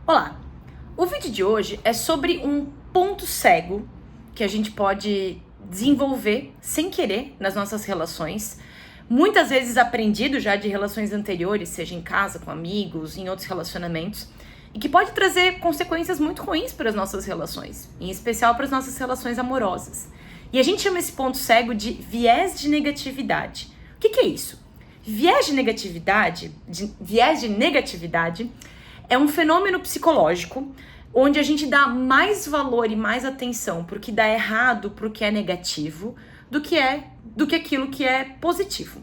Olá! O vídeo de hoje é sobre um ponto cego que a gente pode desenvolver sem querer nas nossas relações, muitas vezes aprendido já de relações anteriores, seja em casa, com amigos, em outros relacionamentos, e que pode trazer consequências muito ruins para as nossas relações, em especial para as nossas relações amorosas. E a gente chama esse ponto cego de viés de negatividade. O que é isso? Viés de negatividade é um fenômeno psicológico onde a gente dá mais valor e mais atenção pro que dá errado, pro que é negativo, do que aquilo que é positivo.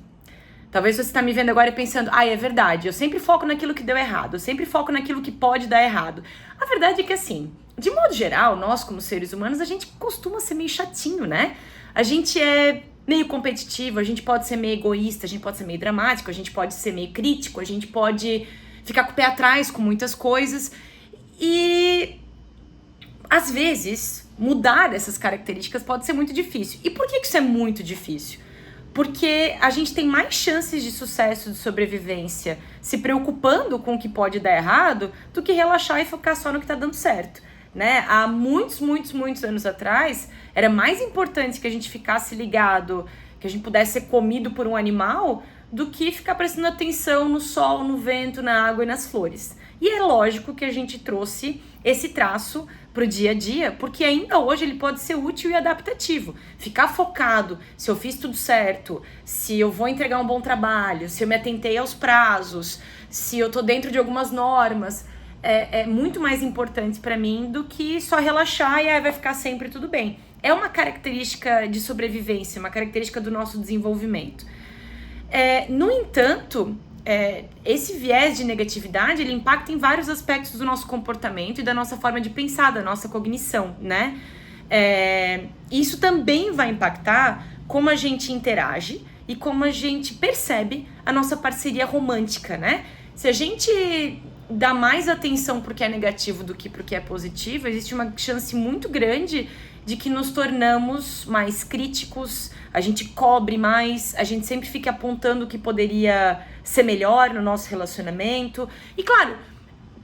Talvez você está me vendo agora e pensando, é verdade, eu sempre foco naquilo que deu errado, eu sempre foco naquilo que pode dar errado. A verdade é que assim, de modo geral, nós como seres humanos, a gente costuma ser meio chatinho, né? A gente é meio competitivo, a gente pode ser meio egoísta, a gente pode ser meio dramático, a gente pode ser meio crítico, a gente pode ficar com o pé atrás com muitas coisas e às vezes mudar essas características pode ser muito difícil. E por que isso é muito difícil? Porque a gente tem mais chances de sucesso, de sobrevivência, se preocupando com o que pode dar errado, do que relaxar e focar só no que tá dando certo, né? Há muitos anos atrás, era mais importante que a gente ficasse ligado, que a gente pudesse ser comido por um animal, do que ficar prestando atenção no sol, no vento, na água e nas flores. E é lógico que a gente trouxe esse traço pro dia a dia, porque ainda hoje ele pode ser útil e adaptativo. Ficar focado, se eu fiz tudo certo, se eu vou entregar um bom trabalho, se eu me atentei aos prazos, se eu tô dentro de algumas normas, é muito mais importante para mim do que só relaxar e aí vai ficar sempre tudo bem. É uma característica de sobrevivência, uma característica do nosso desenvolvimento. No entanto, esse viés de negatividade, ele impacta em vários aspectos do nosso comportamento e da nossa forma de pensar, da nossa cognição, né? Isso também vai impactar como a gente interage e como a gente percebe a nossa parceria romântica, né? Se a gente dá mais atenção pro que é negativo do que pro que é positivo, existe uma chance muito grande de que nos tornamos mais críticos, a gente cobre mais, a gente sempre fica apontando o que poderia ser melhor no nosso relacionamento. E claro,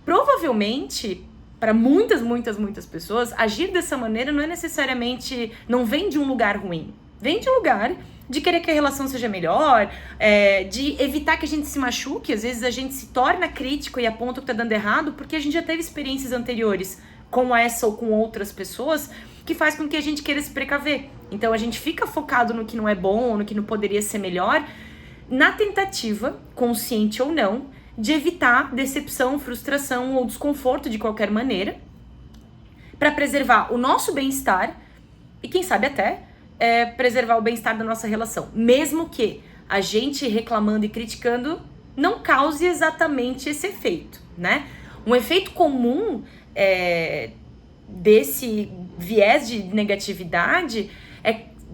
provavelmente, para muitas pessoas, agir dessa maneira não é necessariamente, não vem de um lugar ruim, vem de um lugar de querer que a relação seja melhor, de evitar que a gente se machuque. Às vezes a gente se torna crítico e aponta o que tá dando errado porque a gente já teve experiências anteriores com essa ou com outras pessoas que faz com que a gente queira se precaver. Então a gente fica focado no que não é bom, no que não poderia ser melhor, na tentativa, consciente ou não, de evitar decepção, frustração ou desconforto de qualquer maneira, para preservar o nosso bem-estar e quem sabe até preservar o bem-estar da nossa relação, mesmo que a gente reclamando e criticando não cause exatamente esse efeito, né? Um efeito comum desse viés de negatividade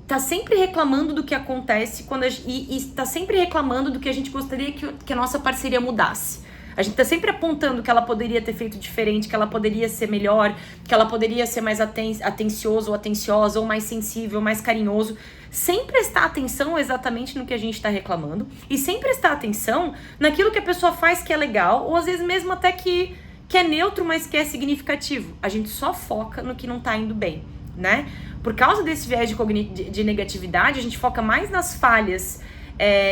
tá sempre reclamando do que acontece e tá sempre reclamando do que a gente gostaria que a nossa parceria mudasse. A gente tá sempre apontando que ela poderia ter feito diferente, que ela poderia ser melhor, que ela poderia ser mais atencioso ou atenciosa, ou mais sensível, mais carinhoso, sem prestar atenção exatamente no que a gente tá reclamando, e sem prestar atenção naquilo que a pessoa faz que é legal, ou às vezes mesmo até que é neutro, mas que é significativo. A gente só foca no que não tá indo bem, né? Por causa desse viés de negatividade, a gente foca mais nas falhas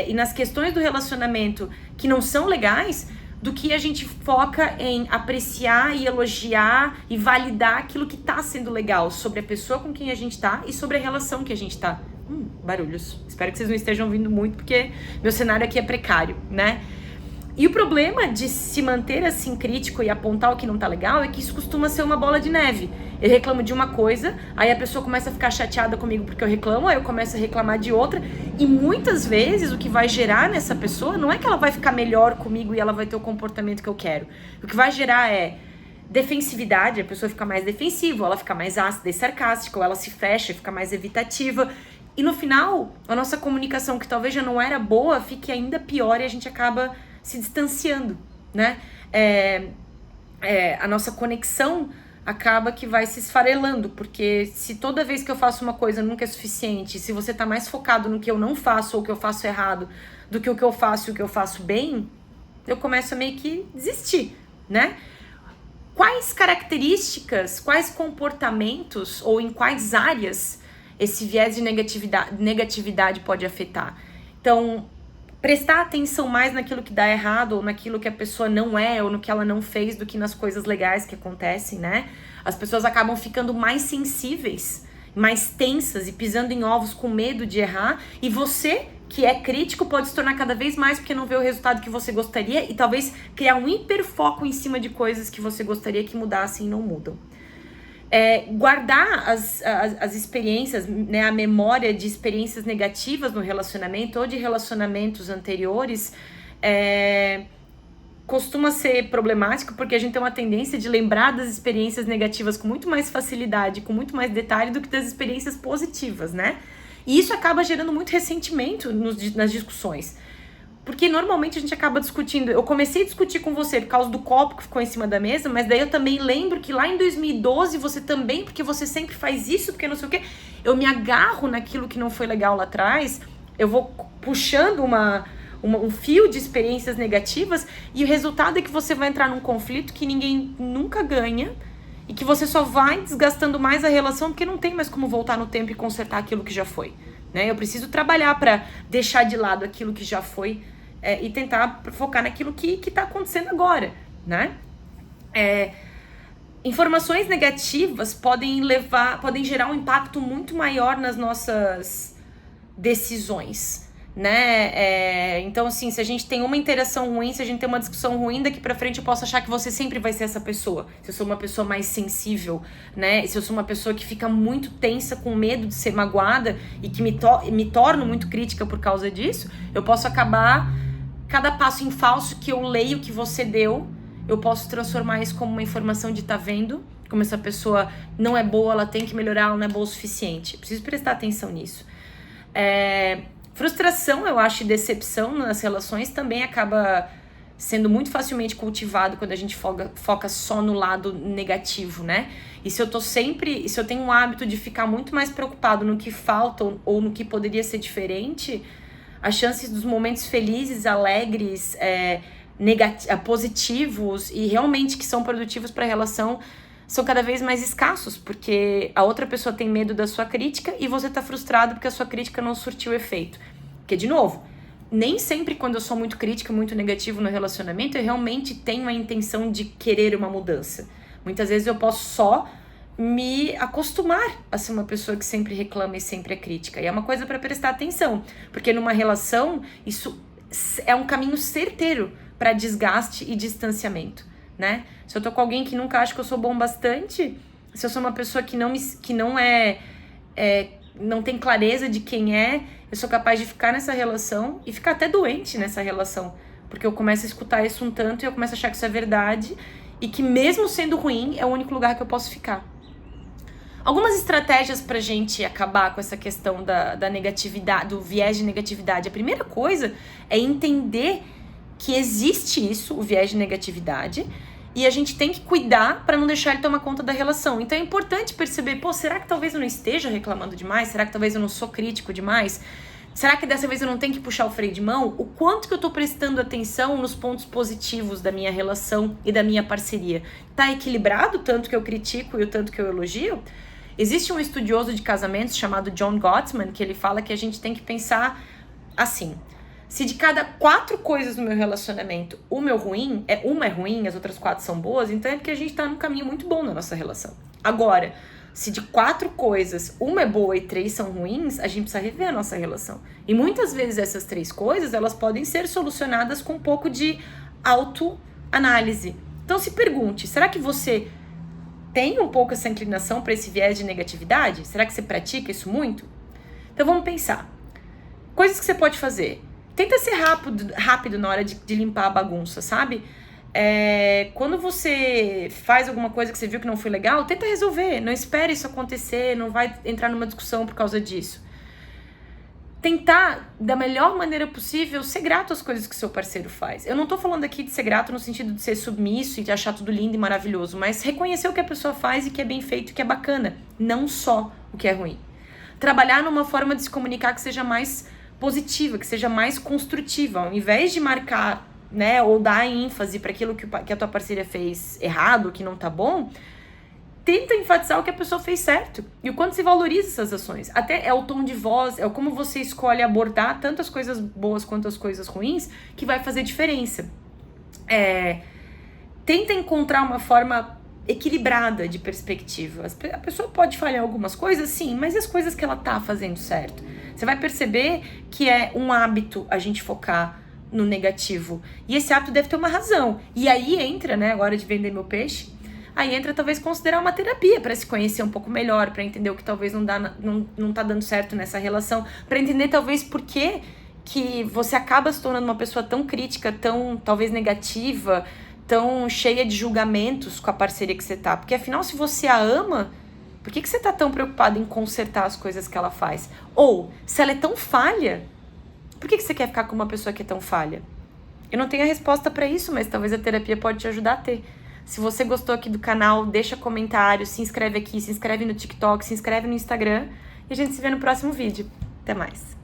e nas questões do relacionamento que não são legais, do que a gente foca em apreciar e elogiar e validar aquilo que tá sendo legal sobre a pessoa com quem a gente tá e sobre a relação que a gente tá. Barulhos. Espero que vocês não estejam ouvindo muito, porque meu cenário aqui é precário, né? E o problema de se manter assim crítico e apontar o que não tá legal é que isso costuma ser uma bola de neve. Eu reclamo de uma coisa, aí a pessoa começa a ficar chateada comigo porque eu reclamo, aí eu começo a reclamar de outra, e muitas vezes o que vai gerar nessa pessoa não é que ela vai ficar melhor comigo e ela vai ter o comportamento que eu quero. O que vai gerar é defensividade, a pessoa fica mais defensiva, ou ela fica mais ácida e sarcástica, ou ela se fecha e fica mais evitativa. E no final, a nossa comunicação, que talvez já não era boa, fique ainda pior e a gente acaba se distanciando, né? A nossa conexão acaba que vai se esfarelando, porque se toda vez que eu faço uma coisa nunca é suficiente, se você tá mais focado no que eu não faço ou que eu faço errado do que o que eu faço e o que eu faço bem, eu começo a meio que desistir, né? quais características, quais comportamentos ou em quais áreas esse viés de negatividade pode afetar. Então, prestar atenção mais naquilo que dá errado, ou naquilo que a pessoa não é, ou no que ela não fez, do que nas coisas legais que acontecem, né? As pessoas acabam ficando mais sensíveis, mais tensas e pisando em ovos com medo de errar. E você, que é crítico, pode se tornar cada vez mais porque não vê o resultado que você gostaria e talvez criar um hiperfoco em cima de coisas que você gostaria que mudassem e não mudam. Guardar as experiências, né, a memória de experiências negativas no relacionamento ou de relacionamentos anteriores costuma ser problemático, porque a gente tem uma tendência de lembrar das experiências negativas com muito mais facilidade, com muito mais detalhe do que das experiências positivas, né? E isso acaba gerando muito ressentimento nas discussões. Porque normalmente a gente acaba discutindo. Eu comecei a discutir com você por causa do copo que ficou em cima da mesa, mas daí eu também lembro que lá em 2012 você também, porque você sempre faz isso, porque não sei o quê. Eu me agarro naquilo que não foi legal lá atrás, eu vou puxando um fio de experiências negativas e o resultado é que você vai entrar num conflito que ninguém nunca ganha e que você só vai desgastando mais a relação porque não tem mais como voltar no tempo e consertar aquilo que já foi, né? Eu preciso trabalhar para deixar de lado aquilo que já foi e tentar focar naquilo que tá acontecendo agora, né? Informações negativas podem gerar um impacto muito maior nas nossas decisões, né? Então, assim, se a gente tem uma interação ruim, se a gente tem uma discussão ruim, daqui pra frente eu posso achar que você sempre vai ser essa pessoa. Se eu sou uma pessoa mais sensível, né? Se eu sou uma pessoa que fica muito tensa, com medo de ser magoada e que me torno muito crítica por causa disso, eu posso acabar, cada passo em falso que eu leio que você deu, eu posso transformar isso como uma informação de tá vendo, como essa pessoa não é boa, ela tem que melhorar, ela não é boa o suficiente. Eu preciso prestar atenção nisso. Frustração, eu acho, e decepção nas relações também acaba sendo muito facilmente cultivado quando a gente foca só no lado negativo, né? E se eu tenho um hábito de ficar muito mais preocupado no que falta ou no que poderia ser diferente, as chances dos momentos felizes, alegres, positivos e realmente que são produtivos para a relação são cada vez mais escassos, porque a outra pessoa tem medo da sua crítica e você tá frustrado porque a sua crítica não surtiu efeito. Porque, de novo, nem sempre quando eu sou muito crítica, muito negativo no relacionamento, eu realmente tenho a intenção de querer uma mudança. Muitas vezes eu posso só me acostumar a ser uma pessoa que sempre reclama e sempre é crítica. E é uma coisa para prestar atenção, porque numa relação isso é um caminho certeiro para desgaste e distanciamento, né? Se eu tô com alguém que nunca acha que eu sou bom bastante, se eu sou uma pessoa que não tem clareza de quem é, eu sou capaz de ficar nessa relação e ficar até doente nessa relação, porque eu começo a escutar isso um tanto e eu começo a achar que isso é verdade e que mesmo sendo ruim é o único lugar que eu posso ficar. Algumas estratégias pra gente acabar com essa questão da negatividade, do viés de negatividade. A primeira coisa é entender que existe isso, o viés de negatividade, e a gente tem que cuidar para não deixar ele tomar conta da relação. Então é importante perceber, será que talvez eu não esteja reclamando demais? Será que talvez eu não sou crítico demais? Será que dessa vez eu não tenho que puxar o freio de mão? O quanto que eu tô prestando atenção nos pontos positivos da minha relação e da minha parceria? Tá equilibrado o tanto que eu critico e o tanto que eu elogio? Existe um estudioso de casamentos chamado John Gottman, que ele fala que a gente tem que pensar assim: se de cada 4 coisas no meu relacionamento uma é ruim, as outras 4 são boas, então é porque a gente tá num caminho muito bom na nossa relação. Agora, se de 4 coisas uma é boa e 3 são ruins, a gente precisa rever a nossa relação. E muitas vezes essas 3 coisas, elas podem ser solucionadas com um pouco de autoanálise. Então se pergunte, será que você tem um pouco essa inclinação para esse viés de negatividade? Será que você pratica isso muito? Então vamos pensar. Coisas que você pode fazer. Tenta ser rápido na hora de limpar a bagunça, sabe? Quando você faz alguma coisa que você viu que não foi legal, tenta resolver. Não espere isso acontecer, não vai entrar numa discussão por causa disso. Tentar, da melhor maneira possível, ser grato às coisas que seu parceiro faz. Eu não tô falando aqui de ser grato no sentido de ser submisso e de achar tudo lindo e maravilhoso, mas reconhecer o que a pessoa faz e que é bem feito e que é bacana, não só o que é ruim. Trabalhar numa forma de se comunicar que seja mais positiva, que seja mais construtiva. Ao invés de marcar né, ou dar ênfase para aquilo que a tua parceira fez errado, que não tá bom, tenta enfatizar o que a pessoa fez certo e o quanto se valoriza essas ações. Até é o tom de voz, é como você escolhe abordar tanto as coisas boas quanto as coisas ruins que vai fazer diferença. Tenta encontrar uma forma equilibrada de perspectiva. A pessoa pode falhar em algumas coisas, sim, mas e as coisas que ela tá fazendo certo? Você vai perceber que é um hábito a gente focar no negativo. E esse hábito deve ter uma razão. E aí entra, né, agora de vender meu peixe, aí entra talvez considerar uma terapia para se conhecer um pouco melhor, para entender o que talvez não tá dando certo nessa relação, para entender talvez por que você acaba se tornando uma pessoa tão crítica, tão talvez negativa, tão cheia de julgamentos com a parceria que você tá. Porque afinal, se você a ama, por que você tá tão preocupado em consertar as coisas que ela faz? Ou, se ela é tão falha, por que você quer ficar com uma pessoa que é tão falha? Eu não tenho a resposta para isso, mas talvez a terapia pode te ajudar a ter. Se você gostou aqui do canal, deixa comentário, se inscreve aqui, se inscreve no TikTok, se inscreve no Instagram e a gente se vê no próximo vídeo. Até mais!